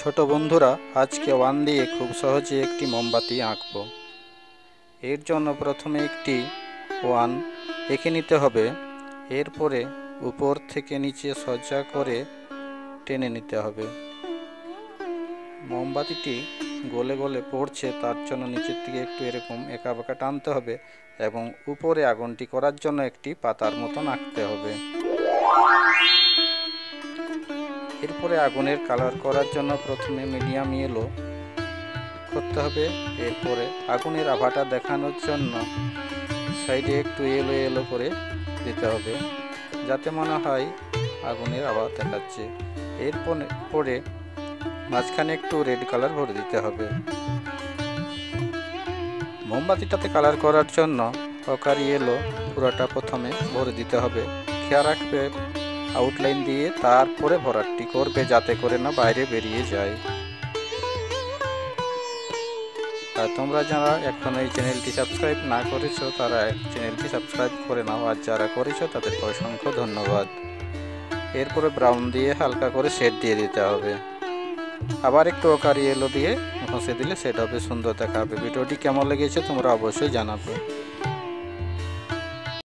ছোট বন্ধুরা, আজকে ওয়ান দিয়ে খুব সহজে একটি মোমবাতি আঁকবো। এর জন্য প্রথমে একটি ওয়ান এঁকে নিতে হবে। এরপরে উপর থেকে নিচে সোজা করে টেনে নিতে হবে। মোমবাতিটি গলে গলে পড়ছে, তার জন্য নিচের দিকে একটু এরকম এঁকা বাঁকা টানতে হবে এবং উপরে আগুনটি করার জন্য একটি পাতার মতন আঁকতে হবে। এরপরে আগুনের কালার করার জন্য প্রথমে মিডিয়াম ইয়েলো করতে হবে। এরপরে আগুনের আভাটা দেখানোর জন্য সাইডে একটু ইয়েলো ইয়েলো করে দিতে হবে, যাতে মনে হয় আগুনের আভা দেখাচ্ছে। এরপরে মাঝখানে একটু রেড কালার ভরে দিতে হবে। মোমবাতিটাতে কালার করার জন্য অকার ইয়েলো পুরোটা প্রথমে ভরে দিতে হবে। খেয়াল রাখবে আউটলাইন দিয়ে তারপরে ভরাটটি করবে, যাতে করে না বাইরে বেরিয়ে যায়। আর তোমরা যারা এখন এই চ্যানেলটি সাবস্ক্রাইব না করেছো তারা চ্যানেলটি সাবস্ক্রাইব করে নাও, আর যারা করেছো তাদেরকে অসংখ্য ধন্যবাদ। এরপরে ব্রাউন দিয়ে হালকা করে শেড দিয়ে দিতে হবে। আবার একটু অকার ইয়েলো দিয়ে ঘষে দিলে সেট হবে, সুন্দর দেখাবে। ভিডিওটি কেমন লেগেছে তোমরা অবশ্যই জানাবে।